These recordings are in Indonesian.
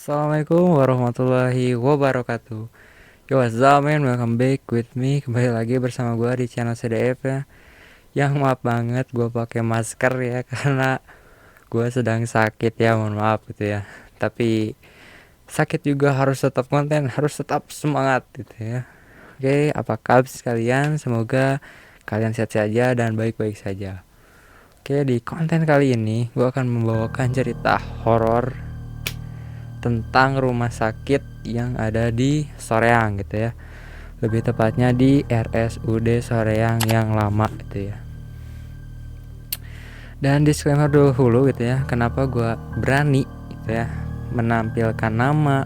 Assalamualaikum warahmatullahi wabarakatuh. Yo, what's up man, welcome back with me. Kembali lagi bersama gue di channel CDF ya. Yang maaf banget gue pakai masker ya karena gue sedang sakit ya, mohon maaf gitu ya. Tapi sakit juga harus tetap konten, harus tetap semangat gitu ya. Oke, apa kabar sekalian? Semoga kalian sehat saja dan baik-baik saja. Oke, di konten kali ini gue akan membawakan cerita horor tentang rumah sakit yang ada di Soreang gitu ya. Lebih tepatnya di RSUD Soreang yang lama gitu ya. Dan disclaimer dulu gitu ya, kenapa gue berani gitu ya menampilkan nama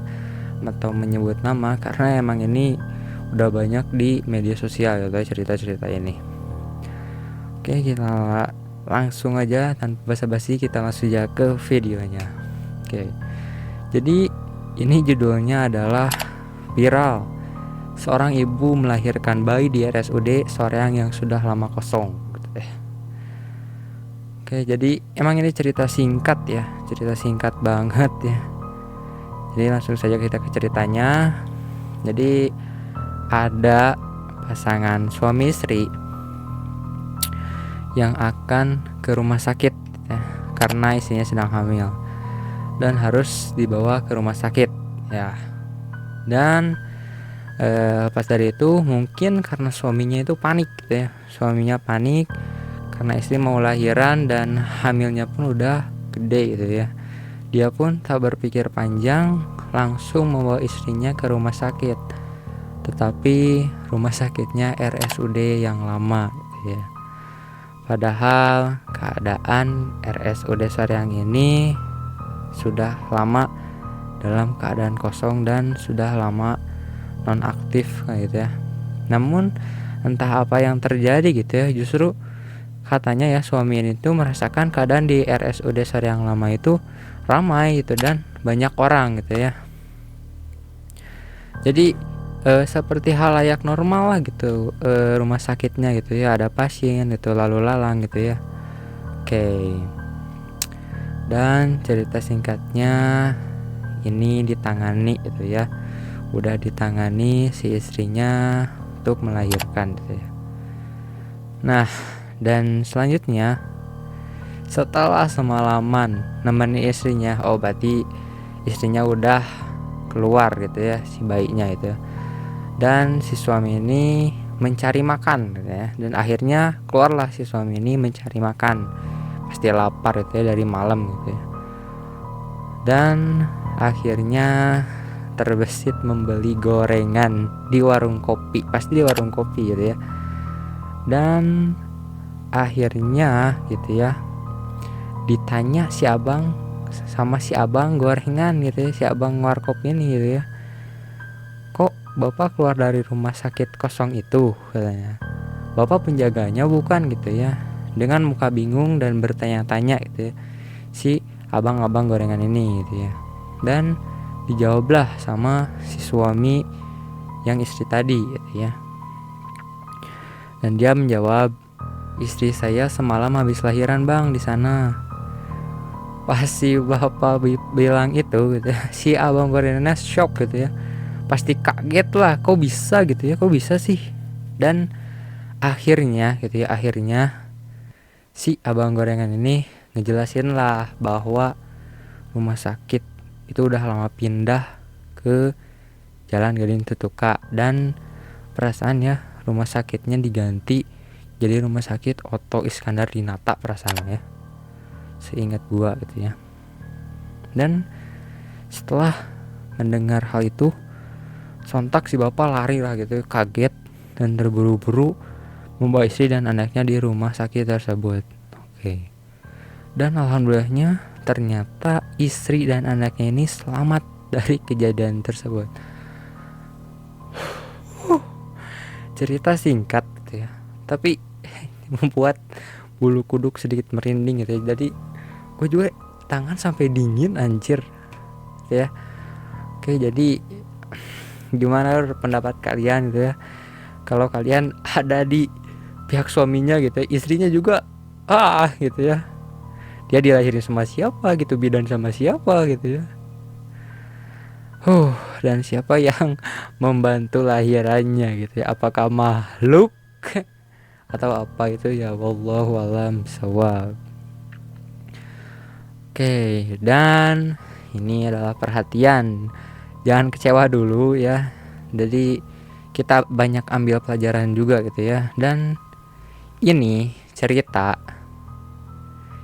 atau menyebut nama, karena emang ini udah banyak di media sosial gitu ya, cerita-cerita ini. Oke, kita langsung aja tanpa basa-basi, kita langsung aja ke videonya. Oke, jadi ini judulnya adalah Viral, seorang ibu melahirkan bayi di RSUD Soreang yang sudah lama kosong gitu deh. Oke, jadi emang ini cerita singkat ya, cerita singkat banget ya. Jadi langsung saja kita ke ceritanya. Jadi ada pasangan suami istri yang akan ke rumah sakit ya, karena istrinya sedang hamil dan harus dibawa ke rumah sakit ya. Dan pas dari itu mungkin karena suaminya itu panik gitu ya, suaminya panik karena istri mau lahiran dan hamilnya pun udah gede gitu ya. Dia pun tak berpikir panjang, langsung membawa istrinya ke rumah sakit, tetapi rumah sakitnya RSUD yang lama gitu ya. Padahal keadaan RSUD Soreang ini sudah lama dalam keadaan kosong dan sudah lama non-aktif gitu ya. Namun entah apa yang terjadi gitu ya, justru katanya ya suami ini tuh merasakan keadaan di RSUD Soreang lama itu ramai gitu dan banyak orang gitu ya. Jadi seperti halayak normal lah gitu, rumah sakitnya gitu ya, ada pasien itu lalu lalang gitu ya. Oke. Dan cerita singkatnya ini ditangani gitu ya, udah ditangani si istrinya untuk melahirkan gitu ya. Nah, dan selanjutnya setelah semalaman nemenin istrinya, oh berarti istrinya udah keluar gitu ya, si bayinya itu ya. Dan si suami ini mencari makan gitu ya. Dan akhirnya keluarlah si suami ini mencari makan, pasti lapar itu ya dari malam gitu ya. Dan akhirnya terbesit membeli gorengan di warung kopi, pasti di warung kopi gitu ya. Dan akhirnya gitu ya, ditanya si abang sama si abang gorengan gitu ya, si abang warkop ini gitu ya, kok bapak keluar dari rumah sakit kosong itu, katanya. Bapak penjaganya bukan gitu ya. Dengan muka bingung dan bertanya-tanya gitu ya, si abang-abang gorengan ini gitu ya. Dan dijawablah sama si suami yang istri tadi gitu ya. Dan dia menjawab, istri saya semalam habis lahiran bang di sana. Pas si bapak bilang itu gitu ya, si abang gorengannya shock gitu ya, pasti kaget lah, kok bisa gitu ya, kok bisa sih. Dan akhirnya gitu ya, akhirnya si abang gorengan ini ngejelasin lah bahwa rumah sakit itu udah lama pindah ke Jalan Gading Tutuka, dan perasaannya rumah sakitnya diganti jadi Rumah Sakit Otto Iskandar Dinata perasaannya, seingat gua gitu ya. Dan setelah mendengar hal itu, sontak si bapak lari lah gitu, kaget dan terburu-buru membawa istri dan anaknya di rumah sakit tersebut. Oke. Dan alhamdulillahnya ternyata istri dan anaknya ini selamat dari kejadian tersebut. Cerita singkat gitu ya, tapi membuat bulu kuduk sedikit merinding gitu ya. Jadi gue juga tangan sampai dingin anjir ya. Oke, jadi gimana pendapat kalian gitu ya, kalau kalian ada di pihak suaminya gitu ya, istrinya juga gitu ya, dia dilahirin sama siapa gitu, bidan sama siapa gitu ya. Dan siapa yang membantu lahirannya gitu ya? Apakah makhluk atau apa itu ya, wallahu alam bisawab. Oke, dan ini adalah perhatian. Jangan kecewa dulu ya. Jadi kita banyak ambil pelajaran juga gitu ya. Dan ini cerita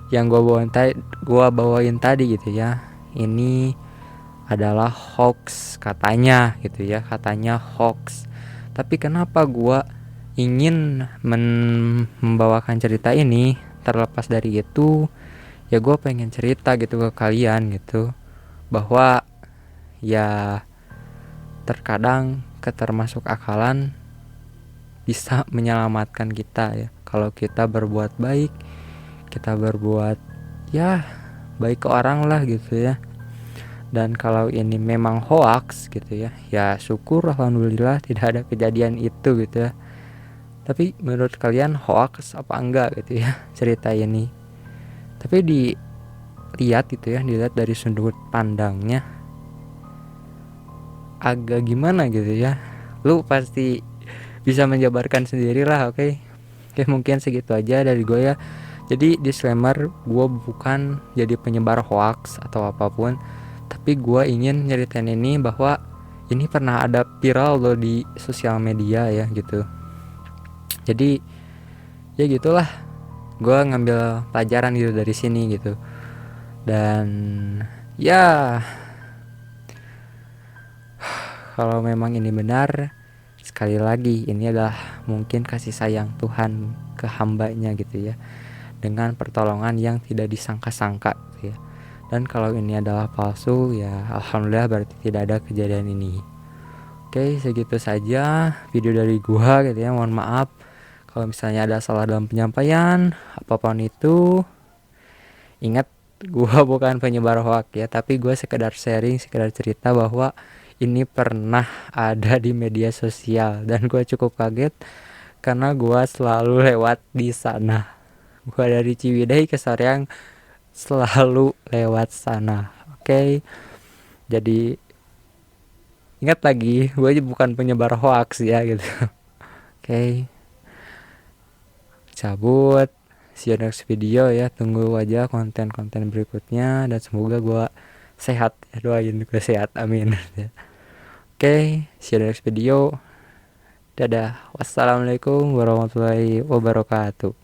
yang gua bawain tadi gitu ya. Ini adalah hoax katanya gitu ya, katanya hoax. Tapi kenapa gua ingin membawakan cerita ini? Terlepas dari itu, ya gua pengen cerita gitu ke kalian gitu, bahwa ya terkadang ketermasuk akalan bisa menyelamatkan kita ya. Kalau kita berbuat baik, kita berbuat ya baik ke orang lah gitu ya. Dan kalau ini memang hoax gitu ya, ya syukur alhamdulillah tidak ada kejadian itu gitu ya. Tapi menurut kalian hoax apa enggak gitu ya cerita ini? Tapi dilihat gitu ya, dilihat dari sudut pandangnya agak gimana gitu ya. Lu pasti bisa menjabarkan sendiri lah, oke? Oke, mungkin segitu aja dari gue ya. Jadi disclaimer, gue bukan jadi penyebar hoax atau apapun, tapi gue ingin nyeritain ini bahwa ini pernah ada viral loh di sosial media ya gitu. Jadi ya gitulah, gue ngambil pelajaran gitu dari sini gitu. Dan ya kalau memang ini benar, sekali lagi ini adalah mungkin kasih sayang Tuhan ke hambanya gitu ya, dengan pertolongan yang tidak disangka-sangka gitu ya. Dan kalau ini adalah palsu ya alhamdulillah berarti tidak ada kejadian ini. Oke, segitu saja video dari gua gitu ya. Mohon maaf kalau misalnya ada salah dalam penyampaian apapun itu. Ingat, gua bukan penyebar hoax ya, tapi gua sekedar sharing, sekedar cerita bahwa ini pernah ada di media sosial dan gua cukup kaget karena gua selalu lewat di sana. Gua dari Ciwidey ke Soreang selalu lewat sana. Oke. Jadi ingat lagi, gue bukan penyebar hoax ya gitu. Oke. Cabut. See you next video ya. Tunggu aja konten-konten berikutnya dan semoga gue sehat. Doain gue sehat. Amin. Oke, see you next video. Dadah. Wassalamualaikum warahmatullahi wabarakatuh.